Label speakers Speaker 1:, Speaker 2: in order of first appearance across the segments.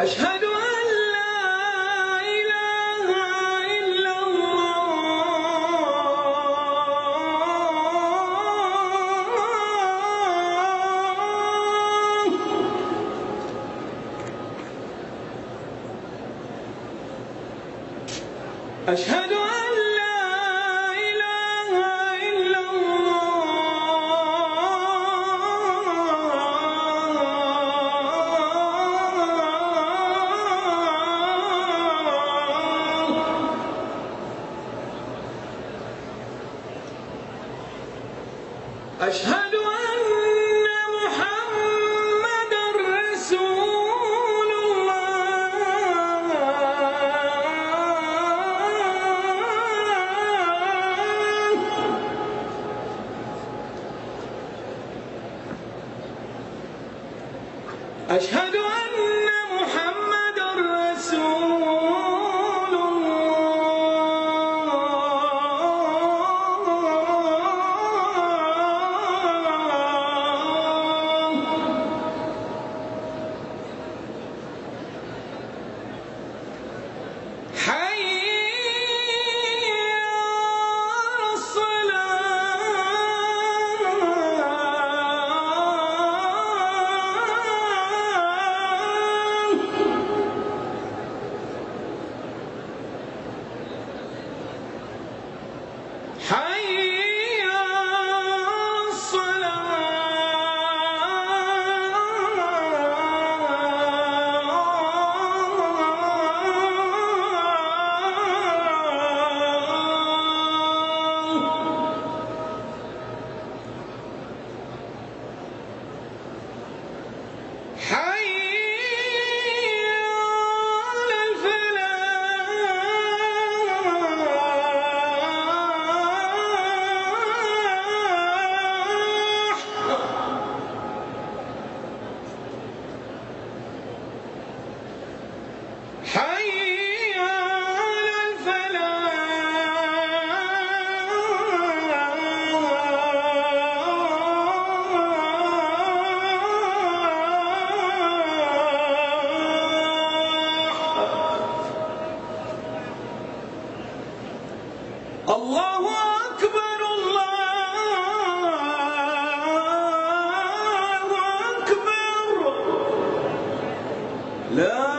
Speaker 1: أشهد أن لا إله إلا الله. أشهد أن لا إله إلا أشهد أن محمدًا رسول الله. أشهد أن محمدًا رسول حي على الله أكبر الله أكبر. لا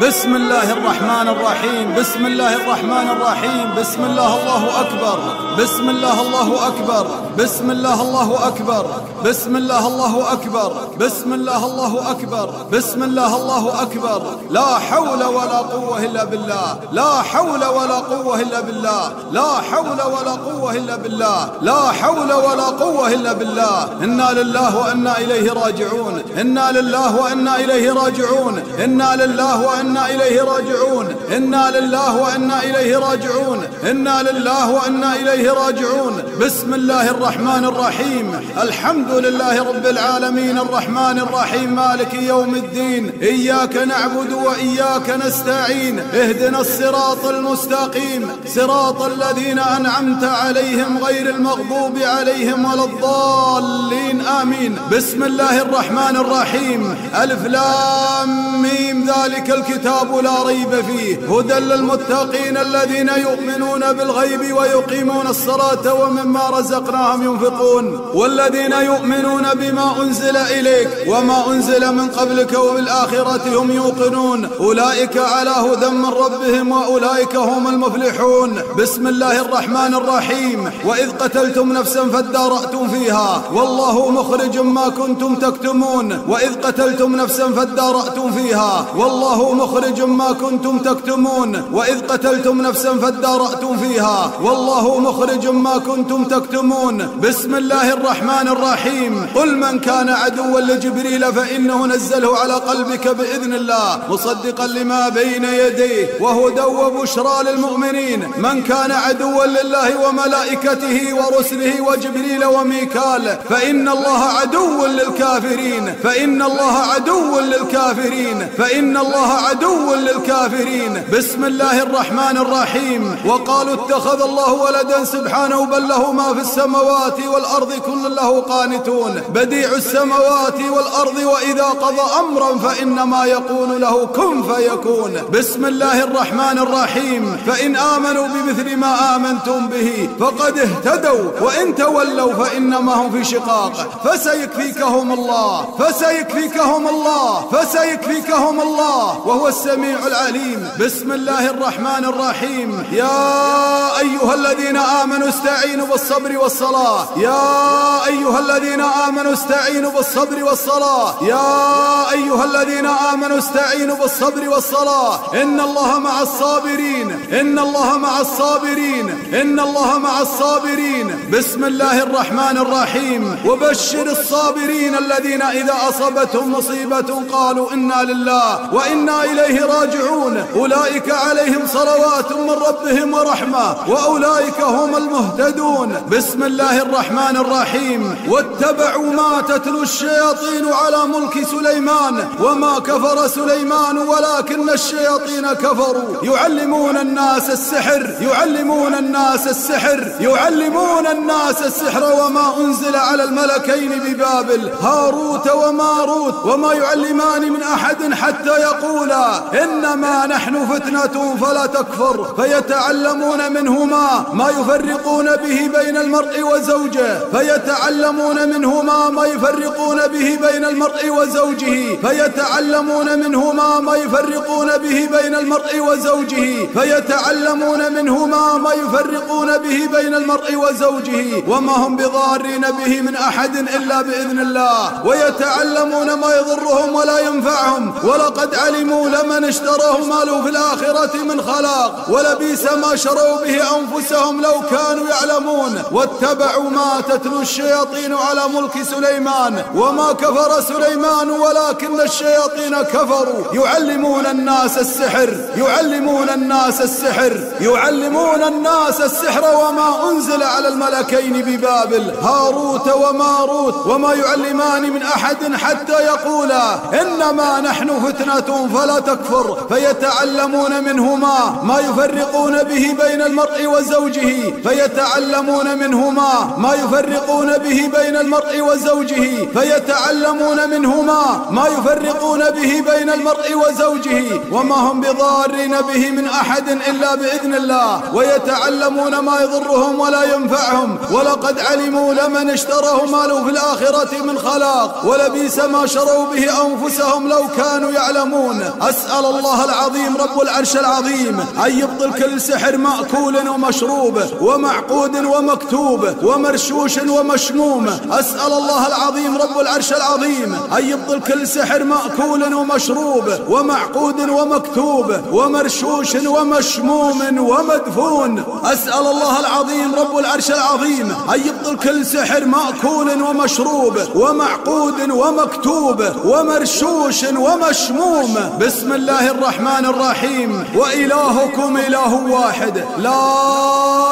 Speaker 2: بسم الله الرحمن الرحيم، بسم الله الرحمن الرحيم، بسم الله الله أكبر، بسم الله الله أكبر، بسم الله الله أكبر، بسم الله الله أكبر، بسم الله الله أكبر، بسم الله الله أكبر. لا حول ولا قوة إلا بالله، لا حول ولا قوة إلا بالله، لا حول ولا قوة إلا بالله، لا حول ولا قوة إلا بالله. إنا لله وإنا إليه راجعون، إنا لله وإنا إليه راجعون، إنا لله وإنا إليه راجعون، إنا لله وإنا إليه راجعون، إنا لله وإنا إليه راجعون. بسم الله الرحمن الرحيم، الحمد لله رب العالمين الرحمن الرحيم مالك يوم الدين، إياك نعبد وإياك نستعين، اهدنا الصراط المستقيم، صراط الذين أنعمت عليهم غير المغضوب عليهم ولا الضالين، آمين. بسم الله الرحمن الرحيم، ألف لام ميم، ذلك الكتاب لا ريب فيه، هدى للمتقين الذين يؤمنون بالغيب ويقيمون الصلاة ومما رزقناهم ينفقون، والذين يؤمنون يؤمنون بما أنزل إليك وما أنزل من قبلك وبالآخرة هم يوقنون أولئك على هدى من ربهم وأولئك هم المفلحون. بسم الله الرحمن الرحيم. وإذ قتلتم نفسا فادارأتم فيها والله مخرج ما كنتم تكتمون. وإذ قتلتم نفسا فادارأتم فيها والله مخرج ما كنتم تكتمون. وإذ قتلتم نفسا فادارأتم فيها والله مخرج ما كنتم تكتمون. بسم الله الرحمن الرحيم. قل من كان عدوا لجبريل فإنه نزله على قلبك بإذن الله مصدقا لما بين يديه وهدى وبشرى للمؤمنين. من كان عدوا لله وملائكته ورسله وجبريل وميكال فإن الله عدو للكافرين. فإن الله عدو للكافرين. فإن الله عدو للكافرين. بسم الله الرحمن الرحيم. وقالوا اتخذ الله ولدا سبحانه بل له ما في السماوات والأرض كل له قانتون. بديع السماوات والأرض وإذا قضى أمرا فإنما يقول له كن فيكون. بسم الله الرحمن الرحيم. فإن آمنوا بمثل ما آمنتم به فقد اهتدوا وإن تولوا فإنما هم في شقاق فسيكفيكهم الله. فسيكفيكهم الله. فسيكفيكهم الله وهو السميع العليم. بسم الله الرحمن الرحيم. يا أيها الذين آمنوا استعينوا بالصبر والصلاة. يا أيها الذين آمنوا استعينوا بالصبر والصلاة. يا أيها الذين آمنوا استعينوا بالصبر والصلاة إن الله مع الصابرين. إن الله مع الصابرين. إن الله مع الصابرين. بسم الله الرحمن الرحيم. وبشر الصابرين الذين إذا أصابتهم مصيبة قالوا إنا لله وإنا إليه راجعون أولئك عليهم صلوات من ربهم ورحمة وأولئك هم المهتدون. بسم الله الرحمن الرحيم. واتبعوا ما تتلو الشياطين على ملك سليمان وما كفر سليمان ولكن الشياطين كفروا يعلمون الناس السحر. يعلمون الناس السحر. يعلمون الناس السحر وما أنزل على الملكين ببابل هاروت وماروت وما يعلمان من أحد حتى يقولا إنما نحن فتنة فلا تكفر فيتعلمون منهما ما يفرقون به بين المرء وزوجه. فيتعلمون منهما ما يفرقون به بين المرء وزوجه. فيتعلمون منهما ما يفرقون به بين المرء وزوجه. فيتعلمون منهما ما يفرقون به بين المرء وزوجه وما هم بضارين به من أحد إلا بإذن الله. ويتعلمون ما يضرهم ولا ينفعهم ولقد علموا لمن اشتراه ما له في الآخرة من خلاق ولبئس ما شروا به أنفسهم لو كانوا يعلمون. واتبعوا ما تتلو الشياطين على ملك سليمان وما كفر سليمان ولكن الشياطين كفروا يعلمون الناس السحر. يعلمون الناس السحر. يعلمون الناس السحر وما أنزل على الملكين ببابل هاروت وماروت وما يعلمان من أحد حتى يقولا إنما نحن فتنة فلا تكفر فيتعلمون منهما ما يفرقون به بين المرء وزوجه. فيتعلمون منهما ما يفرقون به بين المرء وزوجه. فيتعلمون منهما ما يفرقون به بين المرء وزوجه وما هم بضارين به من أحد إلا بإذن الله. ويتعلمون ما يضرهم ولا ينفعهم ولقد علموا لمن اشتراه ما له في الآخرة من خلاق ولبئس ما شروا به أنفسهم لو كانوا يعلمون. أسأل الله العظيم رب العرش العظيم أن يبطل كل سحر مأكول ومشروب ومعقود ومكتوب ومرشوش ومشموم. أسأل الله العظيم رب العرش العظيم أن يبطل كل سحر مأكول ومشروب ومعقود ومكتوب ومرشوش ومشموم ومدفون. أسأل الله العظيم رب العرش العظيم أن يبطل كل سحر مأكول ومشروب ومعقود ومكتوب ومرشوش ومشموم. بسم الله الرحمن الرحيم. وإلهكم إله واحد لا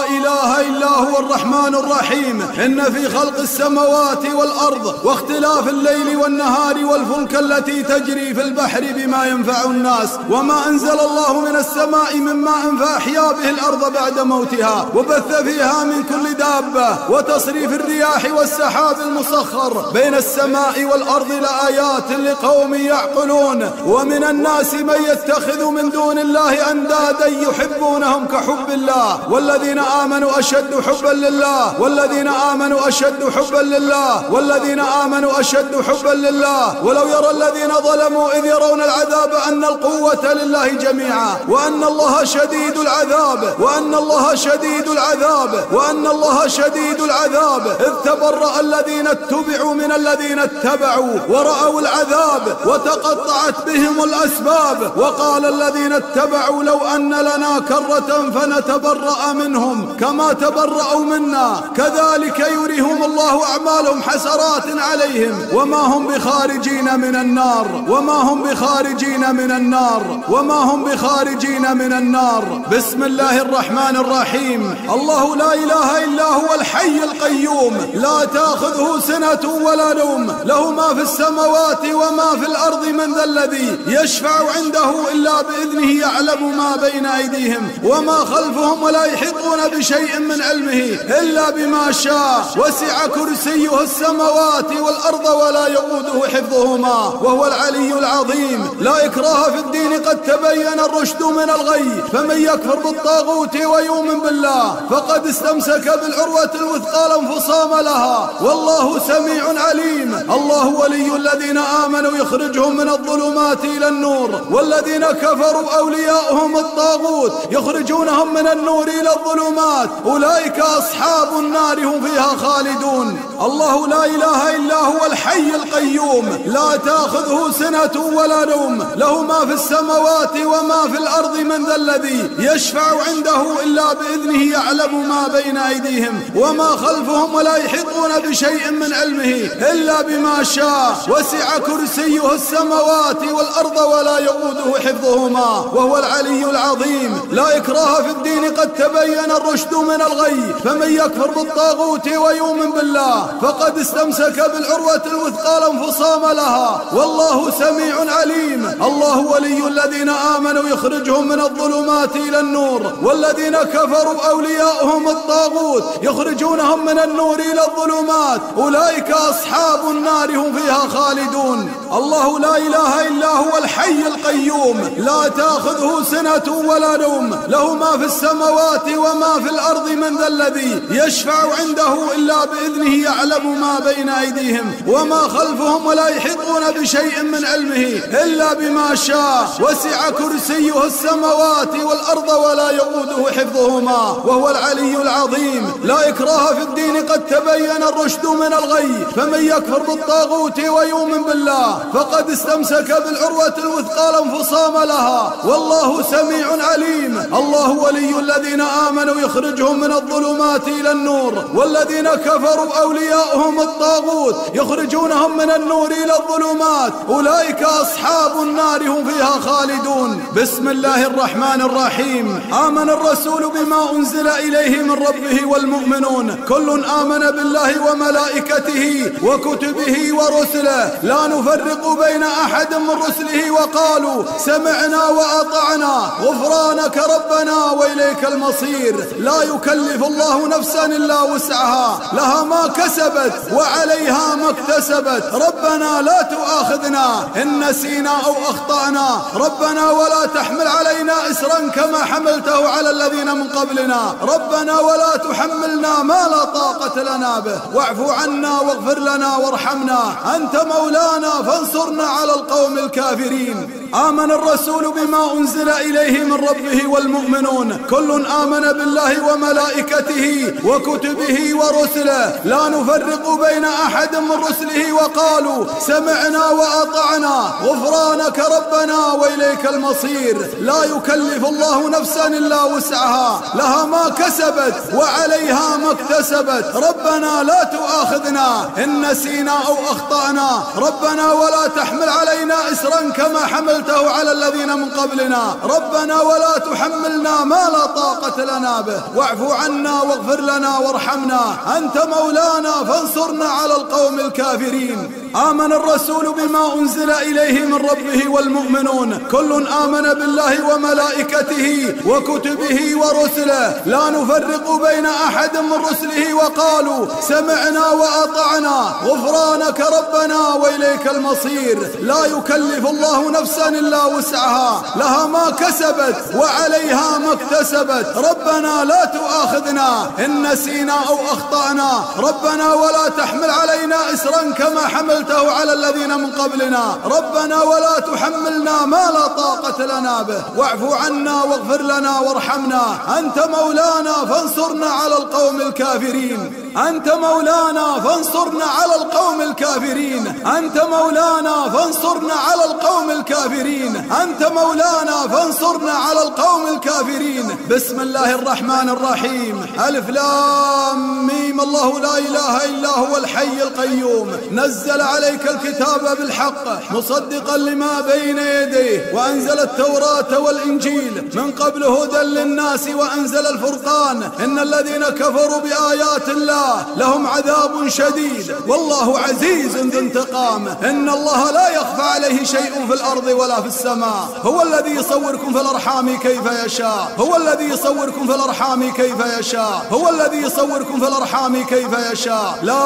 Speaker 2: إله إلا هو الرحمن الرحيم. إن في خلق السماوات والأرض واختلاف الليل والنهار والفلك التي تجري في البحر بما ينفع الناس وما أنزل الله من السماء من ماء فأحيا به الأرض بعد موتها وبث فيها من كل دابة وتصريف الرياح والسحاب المسخر بين السماء والأرض لآيات لقوم يعقلون. ومن الناس من يتخذ من دون الله أندادا يحبونهم كحب الله والذين آمنوا أشد حبا لله. والذين آمنوا أشد حبا لله لله والذين آمنوا أشد حبا لله. ولو يرى الذين ظلموا إذ يرون العذاب أن القوة لله جميعا وأن الله شديد العذاب وأن الله شديد العذاب وأن الله شديد العذاب. إذ تبرأ الذين اتبعوا من الذين اتبعوا ورأوا العذاب وتقطعت بهم الأسباب. وقال الذين اتبعوا لو أن لنا كرة فنتبرأ منهم كما تبرأوا منا كذلك يريهم الله أعمالهم حسرات عليهم وما هم بخارجين من النار وما هم بخارجين من النار وما هم بخارجين من النار. بسم الله الرحمن الرحيم. الله لا إله إلا هو الحي القيوم لا تأخذه سنة ولا نوم له ما في السماوات وما في الأرض من ذا الذي يشفع عنده إلا بإذنه يعلم ما بين أيديهم وما خلفهم ولا يحيطون بشيء من علمه إلا بما شاء وسع كرسيه السماوات والأرض ولا يؤوده حفظهما وهو العلي العظيم. لا إكراه في الدين قد تبين الرشد من الغي فمن يكفر بالطاغوت ويؤمن بالله فقد استمسك بالعروة الوثقى لا انفصام لها والله سميع عليم. الله ولي الذين آمنوا يخرجهم من الظلمات إلى النور والذين كفروا أولياؤهم الطاغوت يخرجونهم من النور إلى الظلمات أولئك أصحاب النار هم فيها خالدون. الله لا إله إلا هو الحي القيوم لا تأخذه سنة ولا نوم له ما في السماوات وما في الأرض من ذا الذي يشفع عنده إلا بإذنه يعلم ما بين أيديهم وما خلفهم ولا يحيطون بشيء من علمه إلا بما شاء وسع كرسيه السماوات والأرض ولا يؤوده حفظهما وهو العلي العظيم. لا إكراه في الدين قد تبين الرشد من الغي فمن يكفر بالطاغوت ويؤمن بالله فقد استمسك بالعروة الوثقى لا انفصام لها والله سميع عليم. الله ولي الذين آمنوا يخرجهم من الظلمات إلى النور والذين كفروا أولياؤهم الطاغوت يخرجونهم من النور إلى الظلمات أولئك أصحاب النار هم فيها خالدون. الله لا إله إلا هو الحي القيوم لا تأخذه سنة ولا نوم له ما في السماوات وما في الأرض من ذا الذي يشفع عنده إلا بإذنه يعلم ما بين أيديهم وما خلفهم ولا يحيطون بشيء من علمه إلا بما شاء وسع كرسيه السماوات والأرض ولا يؤوده حفظهما وهو العلي العظيم. لا إكراه في الدين قد تبين الرشد من الغي فمن يكفر بالطاغوت ويؤمن بالله فقد استمسك بالعروة الوثقى لا انفصام لها والله سميع عليم. الله ولي الذين آمنوا يخرجهم من الظلمات إلى النور والذين كفروا أولياؤهم الطاغوت يخرجونهم من النور إلى الظلمات أولئك أصحاب النار هم فيها خالدون. بسم الله الرحمن الرحيم. آمن الرسول بما أنزل إليه من ربه والمؤمنون كل آمن بالله وملائكته وكتبه ورسله لا نفرق بين أحد من رسله وقالوا سمعنا وأطعنا غفرانك ربنا وإليك المصير. لا يكلف الله نفسا إلا وسعها لها ما كسبت وعليها ما اكتسبت. ربنا لا تؤاخذنا إن نسينا أو أخطأنا ربنا ولا تحمل علينا إسرا كما حملته على الذين من قبلنا ربنا ولا تحملنا ما لا طاقة لنا به واعف عنا واغفر لنا وارحمنا أنت مولانا فانصرنا على القوم الكافرين. آمن الرسول بما أنزل إليه من ربه والمؤمنون كل آمن بالله وملائكته وكتبه ورسله لا نفرق بين أحد من رسله وقالوا سمعنا وأطعنا غفرانك ربنا وإليك المصير. لا يكلف الله نفسا إلا وسعها لها ما كسبت وعليها ما اكتسبت. ربنا لا تؤاخذنا إن نسينا أو أخطأنا ربنا ولا تحمل علينا إسرا كما حملته على الذين من قبلنا ربنا ولا تحملنا ما لا طاقة لنا به واعف عنا واغفر لنا وارحمنا أنت مولانا فانصرنا على القوم الكافرين. آمن الرسول بما أنزل إليه من ربه والمؤمنون كل آمن بالله وملائكته وكتبه ورسله لا نفرق بين أحد من رسله وقالوا سمعنا وأطعنا غفرانك ربنا وإليك المصير. لا يكلف الله نفسا إلا وسعها لها ما كسبت وعليها ما ما اكتسبت. ربنا لا تؤاخذنا إن نسينا أو أخطأنا. ربنا ولا تحمل علينا إسرا كما حملته على الذين من قبلنا. ربنا ولا تحملنا ما لا طاقة لنا به. واعف عنا واغفر لنا وارحمنا. أنت مولانا فانصرنا على القوم الكافرين. أنت مولانا فانصرنا على القوم الكافرين. أنت مولانا فانصرنا على القوم الكافرين. أنت مولانا فانصرنا على القوم الكافرين. بسم الله الرحمن الرحيم. ألف لام ميم. الله لا إله إلا هو الحي القيوم. نزل عليك الكتاب بالحق مصدقا لما بين يديه وأنزل التوراة والإنجيل من قبل هدى للناس وأنزل الفرقان. إن الذين كفروا بآيات الله لهم عذاب شديد والله عزيز ذو انتقام. إن الله لا يخفى عليه شيء في الأرض ولا في السماء. هو الذي يصوركم في الأرحام كيف يشاء. هو الذي يصوركم في الأرحام كيف يشاء. هو الذي يصوركم في الأرحام كيف يشاء. لا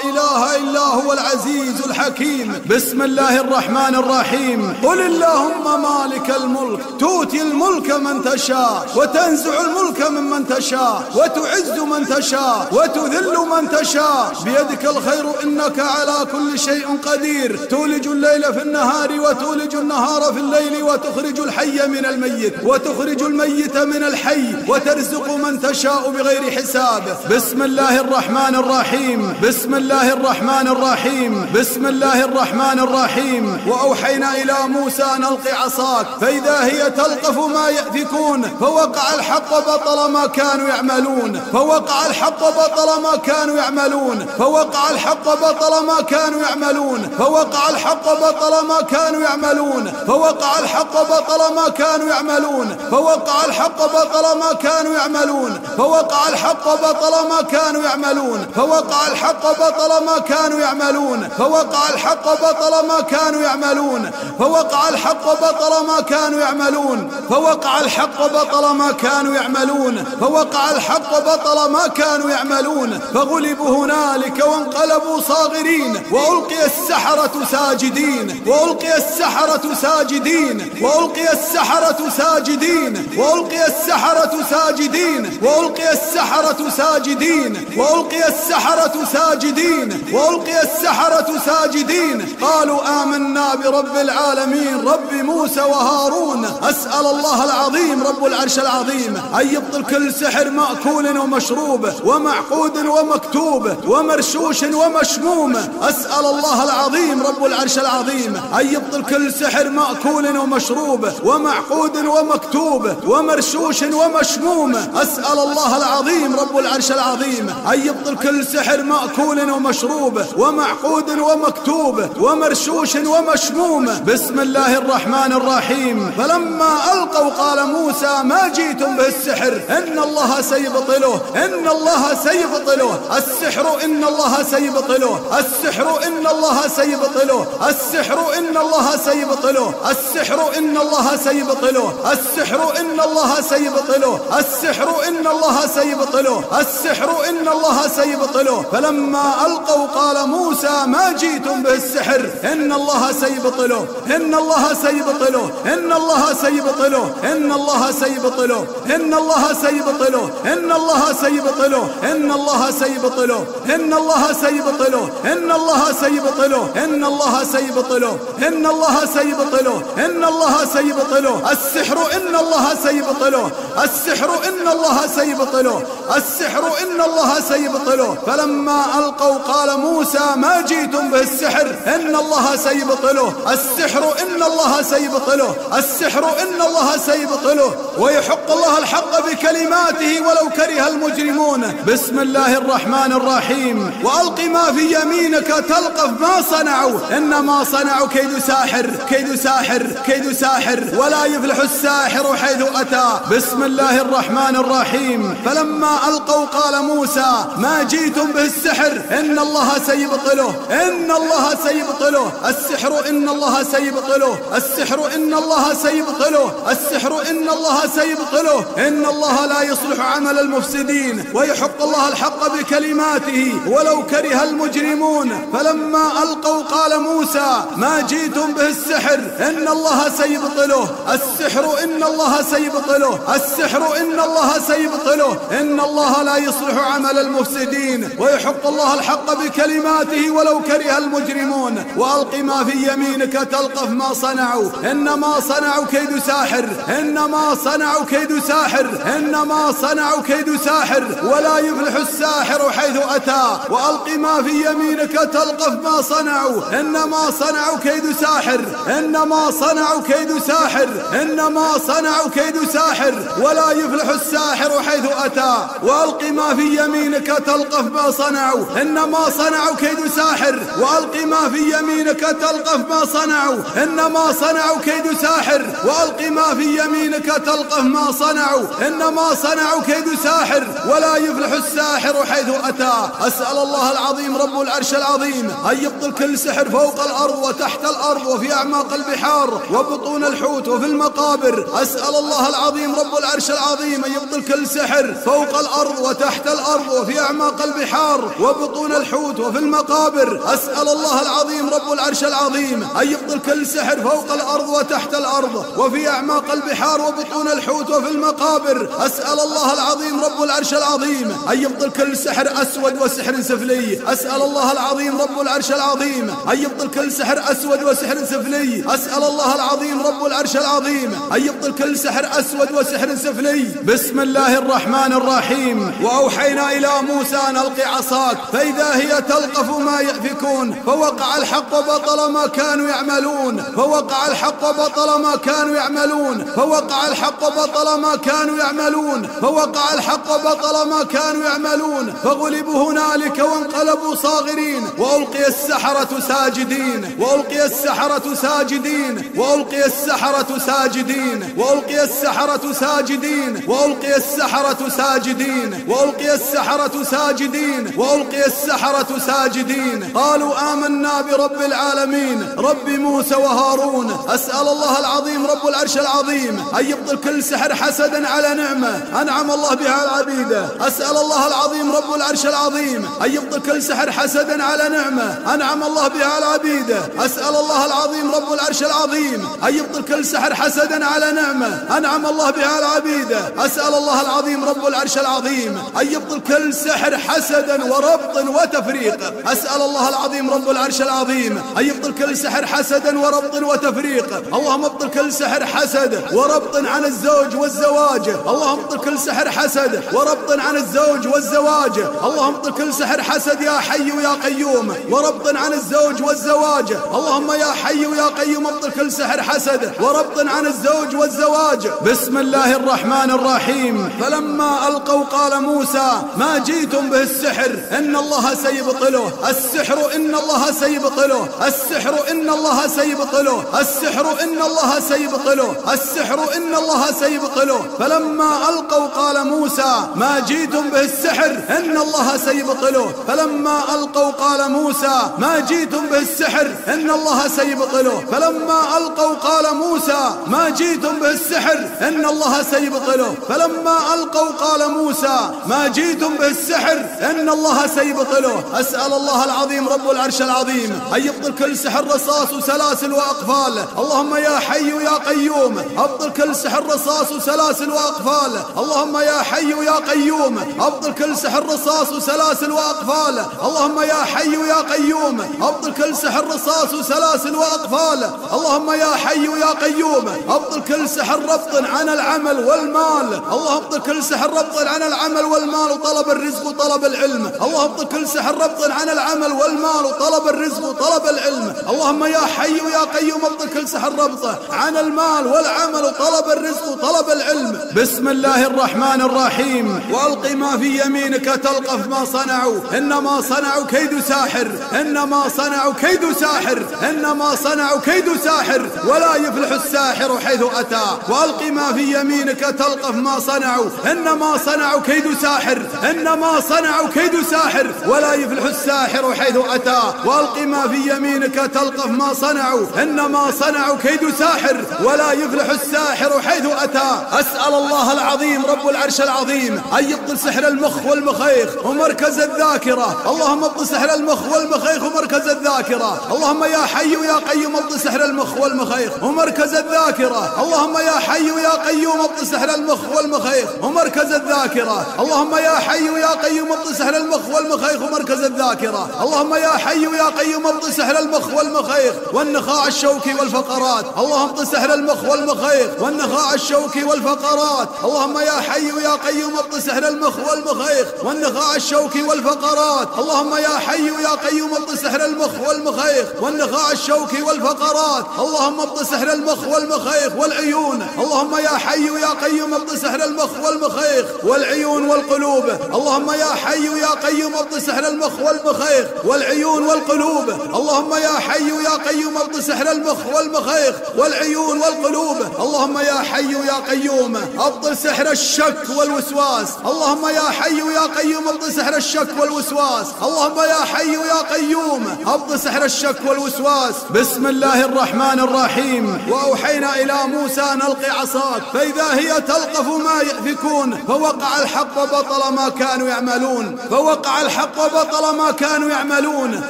Speaker 2: إله إلا هو العزيز الحكيم. بسم الله الرحمن الرحيم. قل اللهم مالك الملك تؤتي الملك من تشاء وتنزع الملك ممن تشاء وتعز من تشاء وتذل من تشاء بيدك الخير إنك على كل شيء قدير. تولج الليل في النهار وتولج النهار في الليل وتخرج الحي من الميت وتخرج الميت من الحي وترزق من تشاء بغير حساب. بسم الله الرحمن الرحيم. بسم الله الرحمن الرحيم. بسم الله الرحمن الرحيم. وأوحينا إلى موسى أن ألق عصاك فإذا هي تلقف ما يأفكون فوقع الحق بطل ما كانوا يعملون. فوقع الحق بطل ما كانوا يعملون. فوقع الحق بطل ما كانوا يعملون. فوقع الحق بطل ما كانوا يعملون. فوقع الحق بطل ما كانوا يعملون. فوقع الحق بطل ما كانوا يعملون. فوقع الحق بطل ما كانوا يعملون. فوقع الحق بطل ما كانوا يعملون. فوقع الحق بطل ما كانوا يعملون. فوقع الحق بطل ما كانوا يعملون. فوقع الحق بطل ما كانوا يعملون. فوقع الحق بطل ما كانوا يعملون. فغلبوا هنالك وانقلبوا صاغرين وألقي السحرة ساجدين. وألقي السحرة ساجدين. وألقي السحرة ساجدين. وألقي السحرة ساجدين. وألقي السحرة ساجدين. وألقي السحرة ساجدين. وألقي السحرة ساجدين. قالوا آمنا برب العالمين رب موسى وهارون. أسأل الله العظيم رب العرش العظيم أن يبطل كل سحر مأكول ومشروب ومعقود ومكتوب ومرشوش ومشموم. أسأل الله العظيم رب العرش العظيم أن يبطل كل سحر مأكول ومشروب ومعقود ومكتوب ومرشوش ومشموم. أسأل الله العظيم رب العرش العظيم أن يبطل كل سحر مأكول ومشروب ومعقود ومكتوب ومرشوش ومشموم. بسم الله الرحمن الرحيم. فلما ألقوا قال موسى ما جئتم به السحر إن الله سيبطله. إن الله سيبطله. السحر إن الله سيبطله. السحر إن الله سيبطله. السحر إن الله سيبطله. السحر إن الله سيبطله. السحر إن الله سيبطله. السحر إن الله سيبطله. السحر إن الله سيبطله. فلما ألقوا قال موسى ما جئتم به السحر إن الله سيبطله. إن الله سيبطله. إن الله سيبطله. إن الله سيبطله. إن الله سيبطله. إن الله سيبطله. إن الله سيبطله. إن الله سيبطله. إن الله سيبطله. إن الله سيبطله. إن الله سيبطله. إن الله سيبطله. السحر إن الله سيبطله. السحر إن الله سيبطله. السحر إن الله سيبطله. فلما ألقوا قال موسى ما جئتم به السحر إن الله سيبطله. السحر إن الله سيبطله. السحر إن الله سيبطله. ويحق الله الحق بكلماته ولو كره المجرمون. بسم الله الرحمن الرحيم. وألق ما في يمينك تلقف ما صنعوا إنما صنعوا كيد ساحر. كيد ساحر. كيد ساحر ولا يفلح الساحر حيث أتى. بسم الله الرحمن الرحيم. فلما ألقوا قال موسى ما جئتم به السحر إن الله سيبطله. إن الله سيبطله. السحر إن الله سيبطله. السحر إن الله سيبطله. السحر إن الله سيبطله. إن الله لا يصلح عمل المفسدين ويحق الله الله الحق بكلماته ولو كره المجرمون. فلما ألقوا قال موسى ما جئتم به السحر إن الله سيبطله. السحر إن الله سيبطله. السحر إن الله سيبطله. إن الله لا يصلح عمل المفسدين ويحق الله الحق بكلماته ولو كره المجرمون. وألق ما في يمينك تلقف ما صنعوا إنما صنعوا كيد ساحر. إنما صنعوا كيد ساحر. إنما صنعوا كيد ساحر ولا يفلح الساحر حيث أتى. وألق ما في يمينك تلقف ما صنعوا إنما صنعوا كيد ساحر. إنما صنعوا كيد ساحر. إنما صنعوا كيد ساحر ولا يفلح الساحر حيث أتى. وألق ما في يمينك تلقف ما صنعوا إنما صنعوا كيد ساحر. وألق ما في يمينك تلقف ما صنعوا إنما صنعوا كيد ساحر. وألق ما في يمينك تلقف ما صنعوا إنما صنعوا كيد ساحر ولا يفلح الساحر حيث أتى. أسأل الله العظيم رب العرش العظيم أن يبطل كل سحر فوق الأرض وتحت الأرض وفي أعماق البحار وبطون الحوت وفي المقابر. أسأل الله العظيم رب العرش العظيم أن يبطل كل سحر فوق الأرض وتحت الأرض وفي أعماق البحار وبطون الحوت وفي المقابر. أسأل الله العظيم رب العرش العظيم أن يبطل كل سحر فوق الأرض وتحت الأرض وفي أعماق البحار وبطون الحوت وفي المقابر. أسأل الله العظيم رب العرش العظيم أن يبطل كل سحر أسود وسحر سفلي. أسأل الله العظيم رب العرش العظيم أن يبطل كل سحر أسود وسحر سفلي. أسأل الله العظيم رب العرش العظيم أن يبطل كل سحر أسود وسحر سفلي. بسم الله الرحمن الرحيم. وأوحينا إلى موسى أن ألق عصاك فإذا هي تلقف ما يأفكون. فوقع الحق وبطل ما كانوا يعملون. فوقع الحق وبطل ما كانوا يعملون. فوقع الحق وبطل ما كانوا يعملون. فوقع الحق وبطل ما كانوا يعملون. فغلبوا هنالك وانقلبوا صاغرين. وألقي السحرة ساجدين. وألقي السحرة ساجدين. وألقي السحرة ساجدين. وألقي السحرة ساجدين. وألقي السحرة ساجدين. وألقي السحرة ساجدين. وألقي السحرة ساجدين. قالوا آمنا برب العالمين رب موسى وهارون. أسأل الله العظيم رب العرش العظيم أن يبطل كل سحر حسدا على نعمة أنعم الله بها على عبيده. أسأل الله العظيم رب العرش العظيم أن يبطل كل سحر حسدا على نعمة أنعم الله بها على عبيده. أسأل الله العظيم رب العرش العظيم أن يبطل كل سحر حسدا على نعمة أنعم الله بها على عبيده. أسأل الله العظيم رب العرش العظيم أن يبطل كل سحر حسدا وربط وتفريق. أسأل الله العظيم رب العرش العظيم أن يبطل كل سحر حسدا وربط وتفريق. اللهم ابطل كل سحر حسد وربط عن الزوج والزواج. اللهم ابطل كل سحر حسد وربط عن الزوج والزواج. اللهم ابطل كل سحر حسد يا حي يا قيوم وربط عن الزوج والزواج. اللهم يا حي يا قيوم ابطل كل سحر حسد وربط عن الزوج والزواج. بسم الله الرحمن الرحيم. فلما ألقوا قال موسى ما جئتم به السحر إن الله سيبطله. السحر إن الله سيبطله. السحر إن الله سيبطله. السحر إن الله سيبطله. السحر إن الله سيبطله. فلما ألقوا قال موسى ما جئتم به السحر إن الله سيبطله. فلما ألقوا قال موسى ما جئتم به السحر إن الله سيبطله. فلما ألقوا قال موسى ما جئتم به السحر إن الله سيبطله. فلما ألقوا قال موسى ما جئتم به السحر إن الله سيبطله. أسأل الله العظيم رب العرش العظيم أن يبطل كل سحر رصاص وسلاسل وأقفال. اللهم يا حي يا قيوم أبطل كل سحر رصاص وسلاسل وأقفال. اللهم يا حي يا قيوم أبطل كل سحر رصاص وسلاسل وأقفال. اللهم يا حي يا قيوم أبطل كل سحر رصاص وسلاسل وأقفال. اللهم يا حي يا قيوم أبطل كل سحر ربط عن العمل والمال. اللهم ابطل كل سحر ربط عن العمل والمال وطلب الرزق وطلب العلم. اللهم ابطل كل سحر ربط عن العمل والمال وطلب الرزق وطلب العلم. اللهم يا حي يا قيوم ابطل كل سحر ربط عن المال والعمل وطلب الرزق وطلب العلم. بسم الله الرحمن الرحيم. وألق ما في يمينك تلقف ما صنعوا إنما صنعوا كيد ساحر. إنما صنعوا كيد ساحر. إنما صنعوا كيد ساحر ولا يفلح الساحر حيث أتى. وألق ما في يمينك تلقف ما صنعوا إنما صنعوا كيد ساحر. إنما صنعوا كيد ساحر ولا يفلح الساحر حيث أتى. وألق ما في يمينك تلقف ما صنعوا إنما صنعوا كيد ساحر ولا يفلح الساحر حيث أتى. أسأل الله العظيم رب العرش العظيم أن يبطل سحر المخ والمخيخ ومركز الذاكرة. اللهم ابط سحر المخ والمخيخ ومركز الذاكرة. اللهم يا حي يا قيوم ابط سحر المخ والمخيخ ومركز الذاكرة. اللهم يا حي يا قيوم ابط سحر المخ والمخيخ ومركز الذاكرة. اللهم يا حي يا قيوم ابط سحر المخ والمخيخ ومركز الذاكرة. اللهم يا حي يا قيوم ابط سحر المخ والمخيخ والنخاع الشوكي والفقرات. اللهم ابط سحر المخ والمخيخ والنخاع الشوكي والفقرات. اللهم يا حي يا قيوم ابط سحر المخ والمخيخ والنخاع الشوكي والفقرات. اللهم يا حي يا قيوم ابط سحر المخ والمخيخ والنخاع الشوكي والفقرات. اللهم ابط سحر المخ والمخيخ والعيون. اللهم يا حي يا قيوم ابط سحر المخ والمخيخ والعيون والقلوب. اللهم يا حي يا قيوم ابط سحر المخ والمخيخ والعيون والقلوب. اللهم يا حي يا قيوم ابط سحر المخ والمخيخ والعيون والقلوب. اللهم يا حي يا قيوم ابطل سحر الشك والوسواس. اللهم يا حي يا قيوم ابطل سحر الشك والوسواس. اللهم يا حي يا قيوم ابطل سحر الشك والوسواس. بسم الله الرحمن الرحيم. وأوحينا إلى موسى أن ألق عصاك فإذا هي تلقف ما يأفكون فوقع الحق وبطل ما كانوا يعملون. فوقع الحق وبطل ما كانوا يعملون.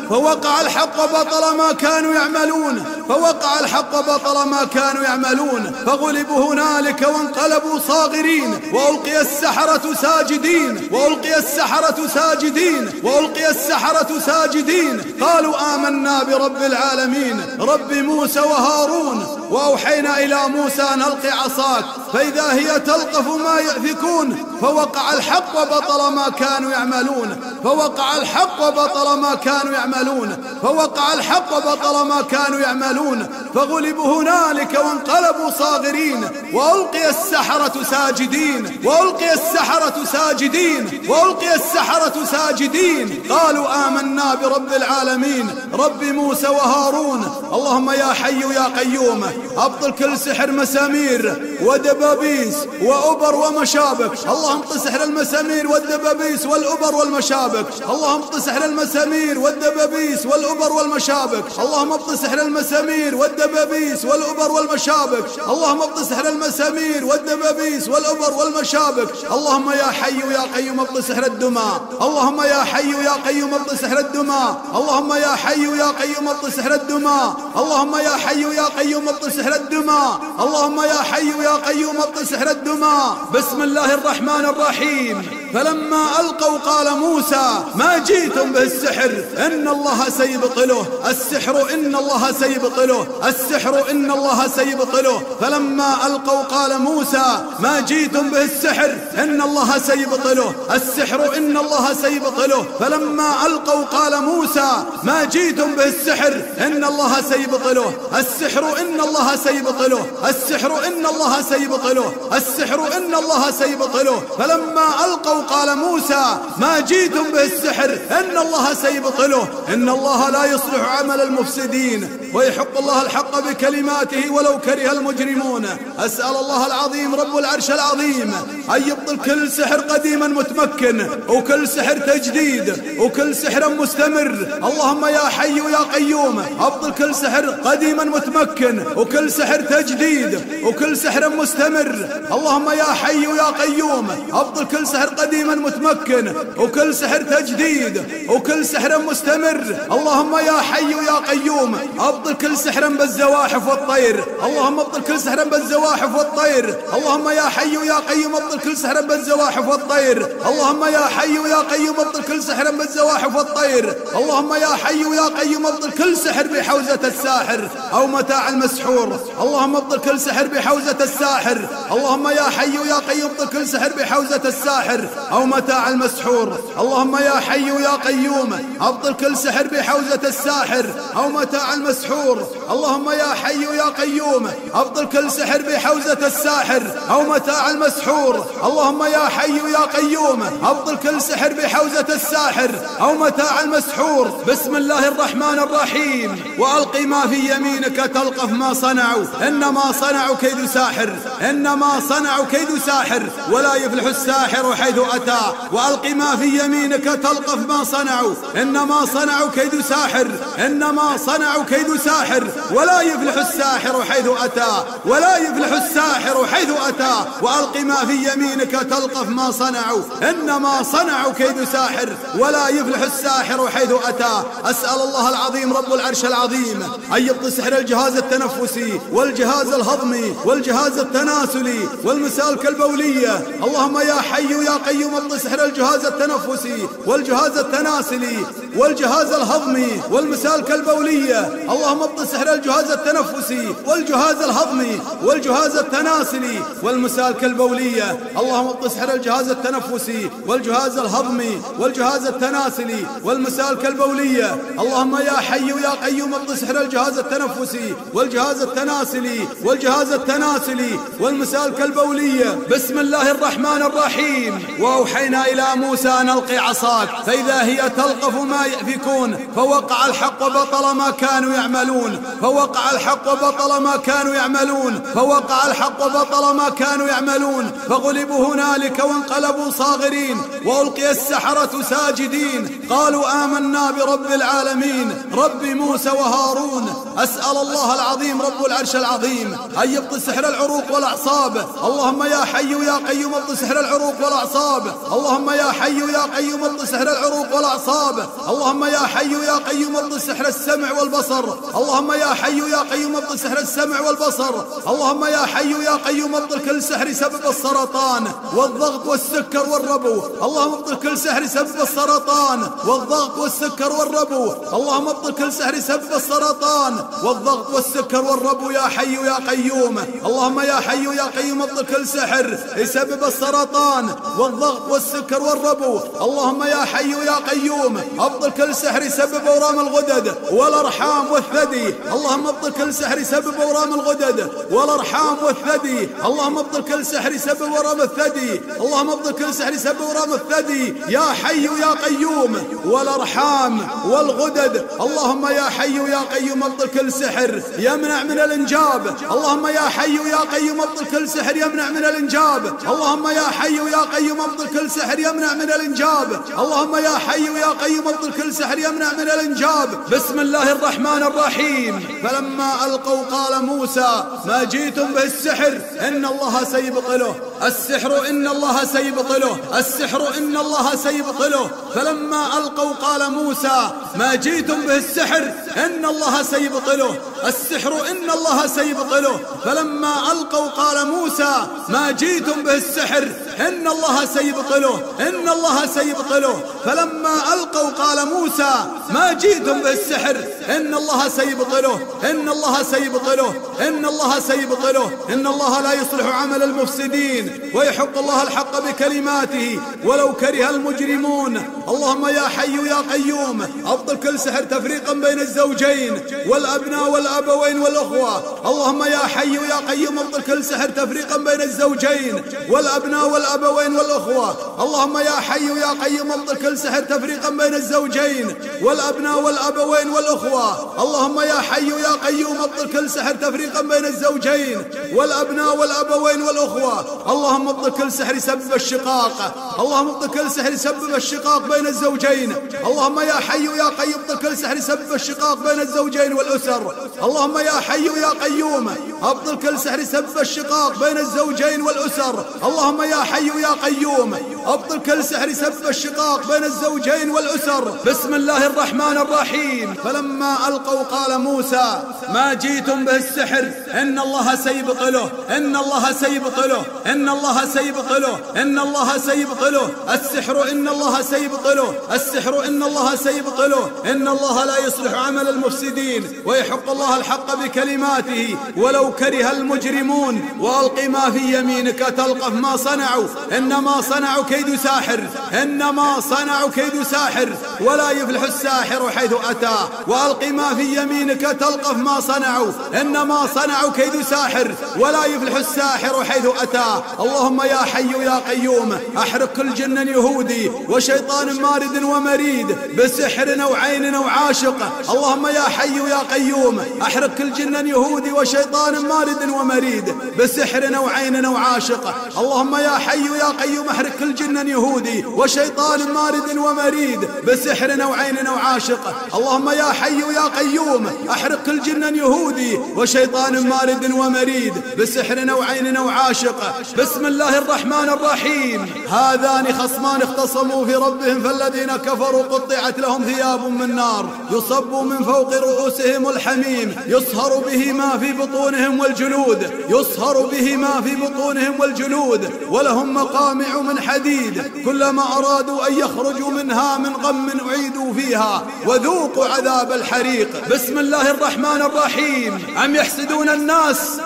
Speaker 2: فوقع الحق وبطل ما كانوا يعملون. فوقع الحق وبطل ما كانوا يعملون. فغلبوا هنالك وانقلبوا صاغرين وألقي السحرة ساجدين. وألقي السحرة ساجدين. وألقي السحرة ساجدين. قالوا آمنا برب العالمين رب موسى وهارون. وأوحينا إلى موسى أن ألق عصاك فإذا هي تلقف ما يأفكون فوقع الحق وبطل ما كانوا يعملون. فوقع الحق وبطل ما كانوا يعملون. فوقع الحق وبطل ما كانوا يعملون. فغلبوا هنالك وانقلبوا صاغرين وألقي السحرة ساجدين. وألقي السحرة ساجدين. وألقي السحرة ساجدين. قالوا آمنا برب العالمين رب موسى وهارون. اللهم يا حي يا قيوم أبطل كل سحر مسامير ودبابيس وأبر ومشابك. اللهم ابطل سحر المسامير والدبابيس والأبر والمشابك. اللهم ابطل سحر المسامير والدبابيس والأبر والمشابك. اللهم ابطل سحر المسامير والدبابيس والأبر والمشابك. اللهم ابطل سحر المسامير والدبابيس والأبر والمشابك. اللهم يا حي يا قيوم ابطل سحر الدماء. اللهم يا حي يا قيوم ابطل سحر الدماء. اللهم يا حي يا قيوم ابطل سحر الدماء. اللهم يا حي يا قيوم ابطل سحر الدماء. اللهم يا حي يا قيوم ابطل سحر الدماء. بسم الله الرحمن الرحيم. فلما ألقوا قال موسى ما جئتم به السحر إن الله سيبطله. السحر إن الله سيبطله. السحر إن الله سيبطله. فلما ألقوا قال موسى ما جئتم به السحر إن الله سيبطله. السحر إن الله سيبطله. فلما ألقوا قال موسى ما جئتم به السحر إن الله سيبطله. السحر إن الله سيبطله. السحر إن الله سيبطله. السحر إن الله سيبطله. فلما ألقوا قال موسى ما جئتم به السحر إن الله سيبطله. إن الله لا يصلح عمل المفسدين ويحق الله الحق بكلماته ولو كره المجرمون. أسأل الله العظيم رب العرش العظيم أن يبطل كل سحر قديما متمكن وكل سحر تجديد وكل سحر مستمر. اللهم يا حي يا قيوم أبطل كل سحر قديما متمكن وكل سحر تجديد وكل سحر مستمر. اللهم يا حي يا قيوم أبطل كل سحر قديما متمكن وكل سحر تجديد وكل سحر مستمر. اللهم يا حي يا قيوم أبطل كل سحر بالزواحف والطير. اللهم ابطل كل سحر بالزواحف والطير. اللهم يا حي يا قيوم ابطل كل سحر بالزواحف والطير. اللهم يا حي يا قيوم ابطل كل سحر بالزواحف والطير. اللهم يا حي يا قيوم ابطل كل سحر بحوزة الساحر أو متاع المسحور. اللهم ابطل كل سحر بحوزة الساحر. اللهم يا حي يا قيوم ابطل كل سحر بحوزة الساحر أو متاع المسحور. اللهم يا حي يا قيوم ابطل كل سحر بحوزة الساحر أو متاع المسحور. اللهم يا حي يا قيوم ابطل كل سحر بحوزة الساحر أو متاع المسحور. اللهم يا حي يا قيوم ابطل كل سحر بحوزة الساحر أو متاع المسحور. بسم الله الرحمن الرحيم. وألق ما في يمينك تلقف ما صنعوا إنما صنعوا كيد ساحر. إنما صنعوا كيد ساحر ولا يفلح الساحر حيث أتى وألق ما في يمينك تلقف ما صنعوا إنما صنعوا كيد ساحر إنما صنعوا كيد ساحر ولا يفلح الساحر حيث أتى ولا يفلح الساحر حيث أتى وألق ما في يمينك تلقف ما صنعوا إنما صنعوا كيد ساحر ولا يفلح الساحر حيث أتى. أسأل الله العظيم رب العرش العظيم أن يبطل سحر الجهاز التنفسي والجهاز الهضمي والجهاز التناسلي والمسالك البولية. اللهم يا حي يا قيوم ابطل سحر الجهاز التنفسي والجهاز التناسلي والجهاز الهضمي والمسالك البولية. اللهم ابطل سحر الجهاز التنفسي والجهاز الهضمي والجهاز التناسلي والمسالك البولية. اللهم ابطل سحر الجهاز التنفسي والجهاز الهضمي والجهاز التناسلي والمسالك البولية. اللهم يا حي يا قيوم ابطل سحر الجهاز التنفسي والجهاز التناسلي والجهاز التناسلي والمسالك البولية. بسم الله الرحمن الرحيم. وأوحينا إلى موسى أن ألقي عصاك فإذا هي تلقف ما يأفكون فوقع الحق وبطل ما كانوا يعملون فوقع الحق وبطل ما كانوا يعملون فوقع الحق وبطل ما كانوا يعملون فغلبوا هنالك وانقلبوا صاغرين وألقي السحرة ساجدين قالوا آمنا برب العالمين رب موسى وهارون. أسأل الله العظيم رب العرش العظيم أن يبطل سحر العروق والأعصاب. اللهم يا حي يا قيوم ابطل سحر العروق والأعصاب. اللهم يا حي يا قيوم ابطل سحر العروق والأعصاب. اللهم يا حي يا قيوم ابطل سحر السمع والبصر. اللهم يا حي يا قيوم ابطل سحر السمع والبصر. اللهم يا حي يا قيوم ابطل كل سحر سبب السرطان والضغط والسكر والربو. اللهم ابطل كل سحر سبب السرطان والضغط والسكر والربو. اللهم ابطل كل سحر سبب السرطان والضغط والسكر والربو يا حي يا قيوم. اللهم يا حي يا قيوم ابطل كل سحر يسبب السرطان والضغط والسكر والربو. اللهم يا حي يا قيوم ابطل كل سحر يسبب اورام الغدد والارحام والثدي. اللهم ابطل كل سحر يسبب اورام الغدد والارحام والثدي. اللهم ابطل كل سحر يسبب اورام الثدي. اللهم ابطل كل سحر يسبب اورام الثدي يا حي يا قيوم والارحام والغدد. اللهم يا حي يا قيوم ابطل كل سحر يمنع من الانجاب. اللهم يا حي يا قيوم ابطل كل سحر يمنع من الانجاب. اللهم يا حي يا قيوم ابطل كل سحر يمنع من الانجاب. اللهم يا حي يا قيوم ابطل كل سحر يمنع من الانجاب. بسم الله الرحمن الرحيم. فلما القوا قال موسى ما جئتم به السحر ان الله سيبطله. السحر ان الله سيبطله. السحر ان الله سيبطله. فلما القوا قال موسى ما جئتم به السحر ان الله سيبطله. السحر ان الله سيبطله. فلما القوا قال موسى ما جئتم به السحر ان الله سيبطله. ان الله سيبطله. فلما القوا قال موسى ما جئتم به السحر ان الله سيبطله. ان الله سيبطله. ان الله سيبطله. ان الله لا يصلح عمل المفسدين ويحق الله الحق بكلماته ولو كره المجرمون. اللهم يا حي يا قيوم ابطل كل سحر تفريقا بين الزوجين والابناء والابوين والاخوه. اللهم يا حي يا قيوم ابطل كل سحر تفريقا بين الزوجين والابناء والابوين والاخوه. اللهم يا حي يا قيوم ابطل كل سحر تفريقا بين الزوجين والابناء والابوين والاخوه. اللهم يا حي يا قيوم ابطل كل سحر تفريقا بين الزوجين والابناء والابوين والاخوه. اللهم ابطل كل سحر يسبب الشقاق. اللهم ابطل كل سحر يسبب الشقاق بين الزوجين. اللهم يا حي يا قيوم ابطل كل سحر يسبب الشقاق بين الزوجين والاسر. اللهم يا حي يا قيوم ابطل كل سحر يسبب الشقاق بين الزوجين والاسر. اللهم يا حي يا قيوم ابطل كل سحر يسبب الشقاق بين الزوجين والاسر. بسم الله الرحمن الرحيم. فلما القوا قال موسى ما جئتم به السحر ان الله سيبطله. ان الله سيبطله. ان الله سيبطله. ان الله سيبطله. السحر ان الله سيبطله. السحر ان الله سيبطله. ان الله لا يصلح عمل المفسدين ويحق الله الحق بكلماته ولو كره المجرمون. والق ما في يمينك تلقف ما صنعوا إنما صنعوا كيد ساحر، إنما صنعوا كيد ساحر، ولا يفلح الساحر حيث أتى. وألق ما في يمينك تلقف ما صنعوا، إنما صنعوا كيد ساحر، ولا يفلح الساحر حيث أتى. اللهم يا حي يا قيوم أحرق كل جن يهودي وشيطان مارد ومريد بسحر أو عين أو عاشق. اللهم يا حي يا قيوم أحرق كل جن يهودي وشيطان مارد ومريد بسحر أو عين أو عاشق. اللهم يا حي يا قيوم أحرق كل جن يهودي وشيطان مارد ومريد بسحر أو عين أو عاشق. اللهم يا حي يا قيوم أحرق كل جن يهودي وشيطان مارد ومريد بسحر أو عين أو عاشق. بسم الله الرحمن الرحيم. هذان خصمان اختصموا في ربهم فالذين كفروا قطعت لهم ثياب من نار يصب من فوق رؤوسهم الحميم يصهر به ما في بطونهم والجلود، يصهر به ما في بطونهم والجلود، ولهم مقامع من حديد كلما أرادوا أن يخرجوا منها من غم أعيدوا فيها وذوقوا عذاب الحريق. بسم الله الرحمن الرحيم. أم يحسدون الناس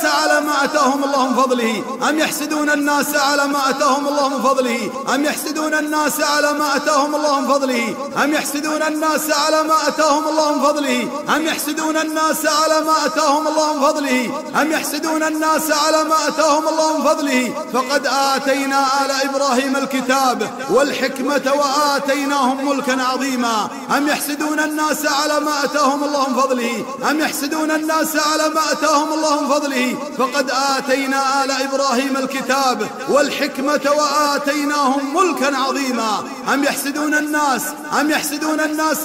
Speaker 2: على ما أتاهم الله من فضله، أم يحسدون الناس على ما أتاهم الله من فضله، أم يحسدون الناس على ما أتاهم الله من فضله، أم يحسدون الناس على ما أتاهم الله من فضله، أم يحسدون الناس على ما أتاهم الله من فضله، أم يحسدون الناس على ما أتاهم الله من فضله. فقد آتينا آل إبراهيم الكتاب والحكمة وآتيناهم ملكا عظيما. أم يحسدون الناس على ما أتاهم الله من فضله، أم يحسدون الناس على ما أتاهم الله من فضله. فقد آتينا آل إبراهيم الكتاب والحكمة وآتيناهم ملكا عظيما. أم يحسدون الناس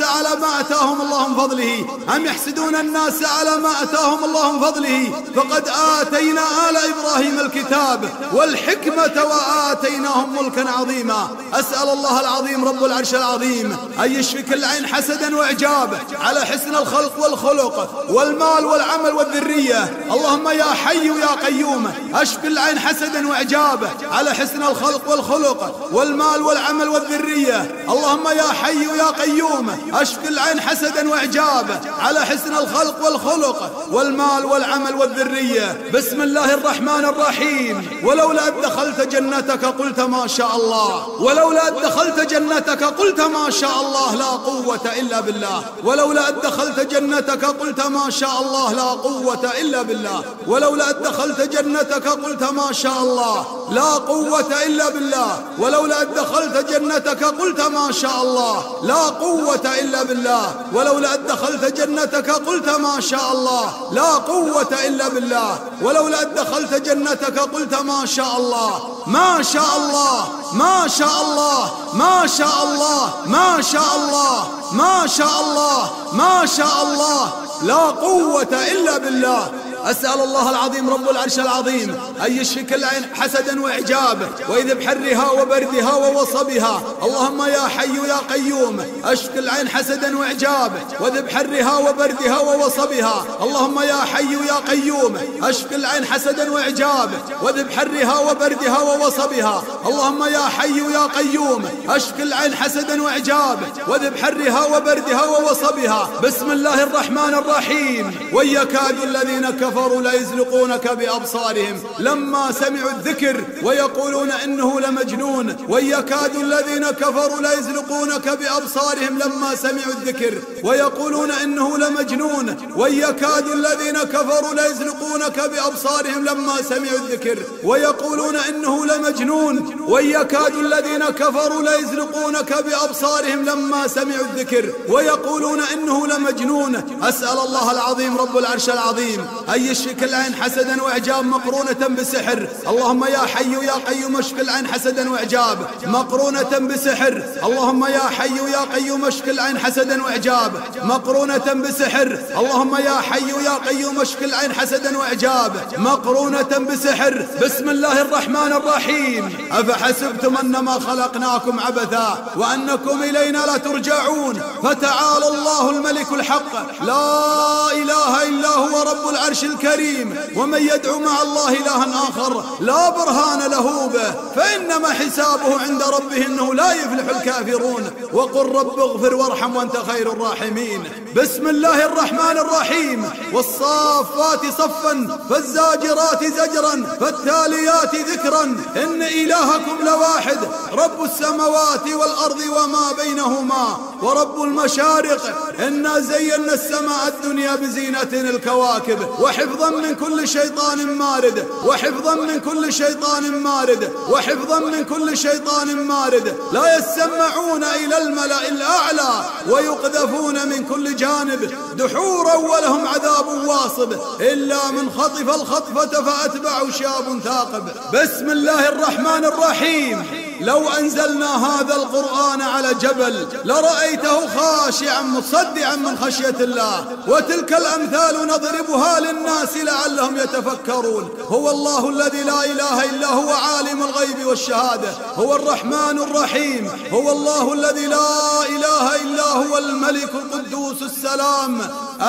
Speaker 2: على ما أتاهم الله من فضله، أم يحسدون الناس على ما أتاهم الله من فضله. فقد آتينا آل إبراهيم الكتاب والحكمة وآتيناهم ملكا عظيما. أسأل الله العظيم رب العرش العظيم أن يشفي كل عين حسدا وإعجاب على حسن الخلق والخلق والمال والعمل والذرية. اللهم يا حي يا قيوم أشفي العين حسدا وإعجاب على حسن الخلق والخلق والمال والعمل والذرية. اللهم يا حي يا قيوم أشفي العين حسدا وإعجاب على حسن الخلق والخلق والمال والعمل والذرية. بسم الله الرحمن الرحيم. ولولا أن دخلت جنتك قلت ما شاء الله، ولولا أن دخلت جنتك قلت ما شاء الله لا قوة إلا بالله، ولولا أن دخلت جنتك قلت ما شاء الله لا قوة إلا بالله، ولولا أن دخلت جنتك قلت ما شاء الله لا قوة إلا بالله، ولولا أن دخلت جنتك قلت ما شاء الله لا قوة إلا بالله، ولولا أن دخلت جنتك قلت ما شاء الله لا قوة إلا بالله، ولولا أن دخلت جنتك قلت ما شاء الله ما شاء الله ما شاء الله ما شاء الله ما شاء الله ما شاء الله ما شاء الله لا قوة إلا بالله. أسأل الله العظيم رب العرش العظيم أن يشفي كل عين حسدا وإعجاب وإذ بحرها وبردها ووصبها. اللهم يا حي يا قيوم أشفي العين حسدا وإعجاب وإذ بحرها وبردها ووصبها. اللهم يا حي يا قيوم أشفي العين حسدا وإعجاب وإذ بحرها وبردها ووصبها. اللهم يا حي يا قيوم أشفي العين حسدا وإعجاب وإذ بحرها وبردها ووصبها. بسم الله الرحمن الرحيم. ويكاد الذين كفروا لا يزلقونك بأبصارهم لما سمعوا الذكر ويقولون إنه لمجنون. ويكاد الذين كفروا لا يزلقونك بأبصارهم لما سمعوا الذكر ويقولون إنه لمجنون. ويكاد الذين كفروا لا يزلقونك بأبصارهم لما سمعوا الذكر ويقولون إنه لمجنون. ويكاد الذين كفروا لا يزلقونك بأبصارهم لما سمعوا الذكر ويقولون إنه لمجنون. أسأل الله العظيم رب العرش العظيم أن يشفي كل عين حسدا وإعجاب مقرونة بسحر. اللهم يا حي يا قيوم اشفي العين حسدا وإعجاب مقرونة بسحر. اللهم يا حي يا قيوم اشفي العين حسدا وإعجاب مقرونة بسحر. اللهم يا حي يا قيوم اشفي العين حسدا وإعجاب مقرونة بسحر. بسم الله الرحمن الرحيم. أفحسبتم أنما خلقناكم عبثا وأنكم إلينا لا ترجعون فتعالى الله الملك الحق لا إله إلا هو رب العرش الكريم. ومن يدعو مع الله إلها آخر لا برهان له به فإنما حسابه عند ربه إنه لا يفلح الكافرون. وقل رب اغفر وارحم وأنت خير الراحمين. بسم الله الرحمن الرحيم. والصافات صفا فالزاجرات زجرا فالتاليات ذكرا إن إلهكم لواحد رب السماوات والأرض وما بينهما ورب المشارق إنا زينا السماء الدنيا بزينة الكواكب وحفظا من كل شيطان مارد وحفظا من كل شيطان مارد وحفظا من كل شيطان مارد. لا يسمعون إلى الملأ الأعلى ويقذفون من كل جانب دحورا ولهم عذاب واصب إلا من خطف الخطفة فأتبعه شاب ثاقب. بسم الله الرحمن الرحيم. لو أنزلنا هذا القرآن على جبل لرأيته خاشعا مصدعا من خشية الله. وتلك الأمثال نضربها للناس لعلهم يتفكرون. هو الله الذي لا إله إلا هو عالم الغيب والشهادة. هو الرحمن الرحيم. هو الله الذي لا إله إلا هو الملك القدوس السلام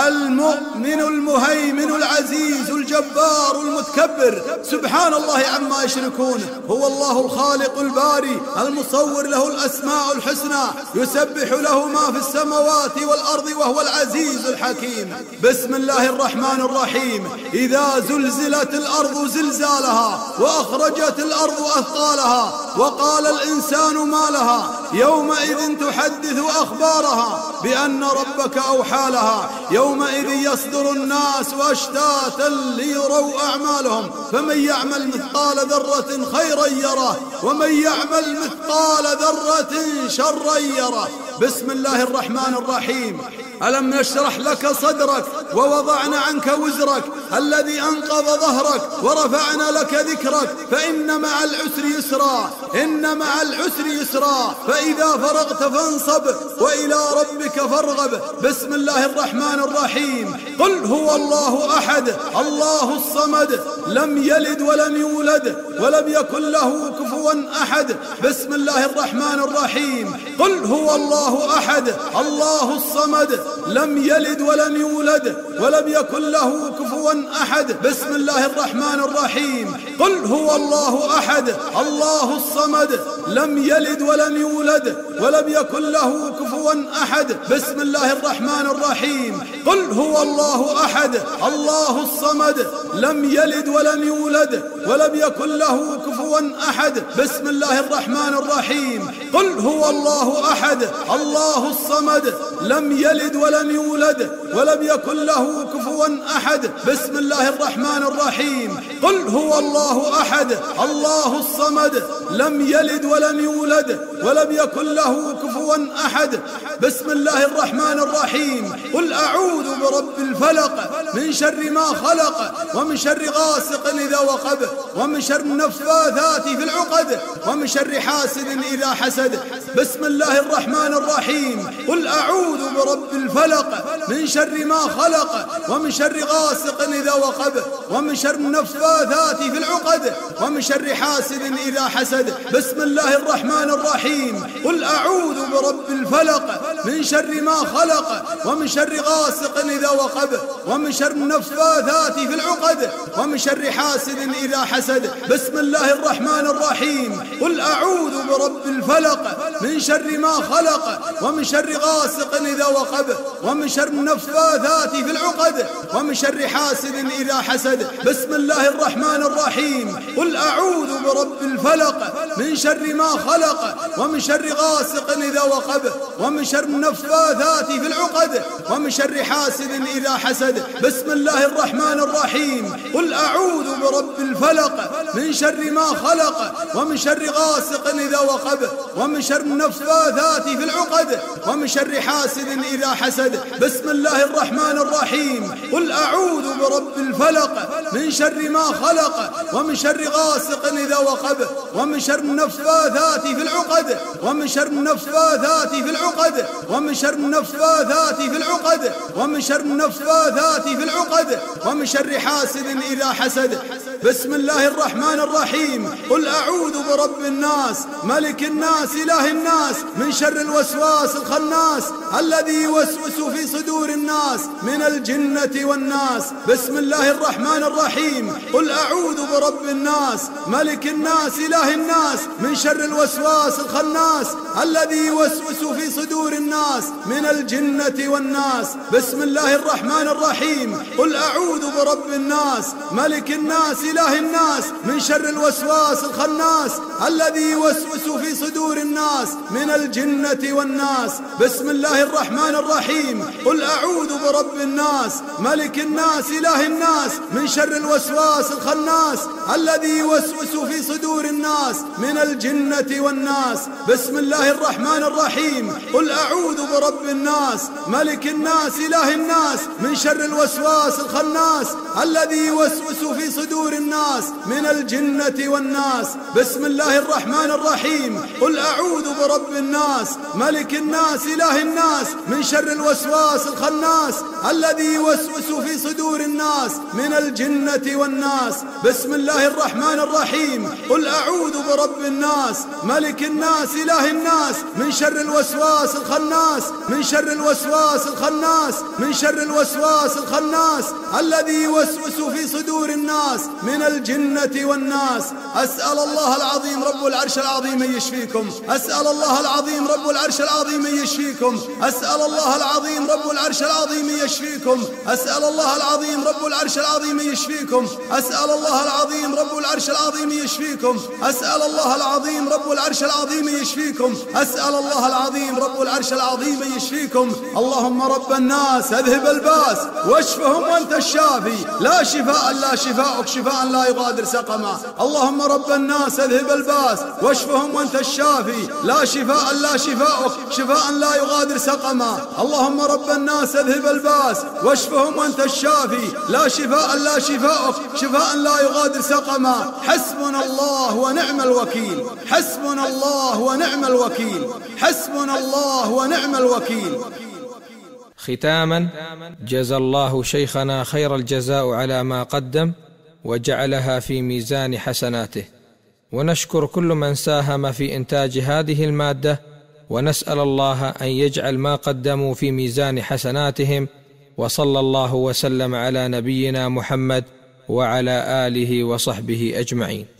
Speaker 2: المؤمن المهيمن العزيز الجبار المتكبر سبحان الله عما يشركون. هو الله الخالق الباري المصور له الأسماء الحسنى يسبح له ما في السماوات والأرض وهو العزيز الحكيم. بسم الله الرحمن الرحيم. إذا زلزلت الأرض زلزالها وأخرجت الأرض أثقالها وقال الإنسان ما لها يومئذ تحدث أخبارها بأن ربك أوحى لها يومئذ يصدر الناس أشتاتا ليروا أعمالهم فمن يعمل مثقال ذرة خيرا يره ومن يعمل مثقال ذرة شرا يره. بسم الله الرحمن الرحيم. ألم نشرح لك صدرك ووضعنا عنك وزرك الذي أنقض ظهرك ورفعنا لك ذكرك فإن مع العسر يسرا إن مع العسر يسرا فإذا فرغت فانصب وإلى ربك فارغب. بسم الله الرحمن الرحيم. قل هو الله أحد الله الصمد لم يلد ولم يولد ولم يكن له كفوا أحد. بسم الله الرحمن الرحيم. قل هو الله أحد الله الصمد لم يلد ولم يولد ولم يكن له كفوا أحد. بسم الله الرحمن الرحيم. قل هو الله أحد الله الصمد لم يلد ولم يولد ولم يكن له كفوا أحد. بسم الله الرحمن الرحيم. قل هو الله أحد الله الصمد لم يلد ولم يولد ولم يكن له كفوا أحد. بسم الله الرحمن الرحيم. قل هو الله أحد الله الصمد لم يلد ولم يولد ولم يكن له كفوا أحد. بسم الله الرحمن الرحيم. قل هو الله أحد الله الصمد لم يلد ولم يولد ولم يكن له كفوا أحد. بسم الله الرحمن الرحيم. قل أعوذ برب الفلق من شر ما خلق ومن شر غاسق إذا وقب ومن شر النفاثات في العقد ومن شر حاسد إذا حسد. بسم الله الرحمن الرحيم. قل أعوذ برب الفلق من شر ما خلق ومن شر غاسق إذا وقب ومن شر النفاثات في العقد ومن شر حاسد إذا حسد. بسم الله الرحمن الرحيم. قل أعوذ برب الفلق من شر ما خلق ومن شر غاسق إذا وقب ومن شر النفاثات في العقد ومن شر حاسد إذا حسد. بسم الله الرحمن الرحيم. قل أعوذ برب الفلق من شر ما خلق ومن شر غاسق إذا وقب ومن شر النفاثات في العقد ومن شر حاسد إذا حسد. بسم الله الرحمن الرحيم. قل أعوذ برب الفلق من شر ما خلق ومن شر غاسق إذا وقب ومن شر النفاثات في العقد ومن شر حاسد إذا حسد. بسم الله الرحمن الرحيم. قل أعوذ برب الفلق من شر ما خلق ومن شر غاسق إذا وقب ومن شر النفاثات في العقد ومن شر حاسد إذا حسد. بسم الله الرحمن الرحيم. قل أعوذ برب الفلق من شر ما خلق ومن شر غاسق إذا وقب ومن شر النفاثات في العقد ومن شر النفاثات في العقد ومن شر النفاثات في العقد ومن شر النفاثات في العقد ومن شر حاسد إذا حسد. بسم الله الرحمن الرحيم. قل أعوذ برب الناس ملك الناس إله الناس من شر الوسواس الخناس الذي يوسوس في صدور الناس من الجنة والناس. بسم الله الرحمن الرحيم. قل أعوذ برب الناس ملك الناس إله الناس من شر الوسواس الخناس الذي يوسوس في صدور الناس من الجنة والناس. بسم الله الرحمن الرحيم. قل أعوذ برب الناس ملك الناس إله الناس من شر الوسواس الخناس الذي يوسوس في صدور الناس من الجنة والناس. بسم الله الرحمن الرحيم. قل أعوذ برب الناس ملك الناس إله الناس من شر الوسواس الخناس الذي يوسوس في صدور الناس من الجنة والناس. بسم الله الرحمن الرحيم. قل أعوذ برب الناس ملك الناس إله الناس من شر الوسواس الخناس الذي يوسوس في صدور الناس من الجنة والناس. بسم الله الرحمن الرحيم. قل أعوذ برب الناس ملك الناس إله الناس من شر الوسواس الخناس الذي يوسوس في صدور الناس من الجنة والناس. بسم الله الرحمن الرحيم. قل أعوذ برب الناس ملك الناس إله الناس من شر الوسواس الخناس من شر الوسواس الخناس من شر الوسواس الخناس الذي يوسوس في صدور الناس من الجنة والناس. أسأل الله العظيم رب العرش العظيم أن يشفيكم. أسأل الله العظيم رب العرش العظيم أن يشفيكم. أسأل الله العظيم رب العرش العظيم أن يشفيكم. أسأل الله العظيم رب العرش العظيم أن يشفيكم. أسأل الله العظيم رب العرش العظيم أن يشفيكم. أسأل الله العظيم رب العرش العظيم أن يشفيكم. أسأل الله العظيم رب العرش العظيم أن يشفيكم. اللهم رب الناس أذهب الباس واشفهم وأنت الشافي لا شفاء لا شفاءك شفاء لا يغادر سقما. اللهم رب الناس أذهب الباس واشفهم وأنت الشافي لا شفاء لا شفاءك شفاء لا يغادر سقما. اللهم رب الناس أذهب الباس واشفهم وأنت الشافي لا شفاء لا شفاءك شفاء لا يغادر سقما. حسبنا الله ونعم الوكيل. حسبنا الله ونعم الوكيل. حسبنا الله ونعم الوكيل.
Speaker 3: ختاما، جزى الله شيخنا خير الجزاء على ما قدم وجعلها في ميزان حسناته، ونشكر كل من ساهم في إنتاج هذه المادة، ونسأل الله أن يجعل ما قدموا في ميزان حسناتهم. وصلى الله وسلم على نبينا محمد وعلى آله وصحبه أجمعين.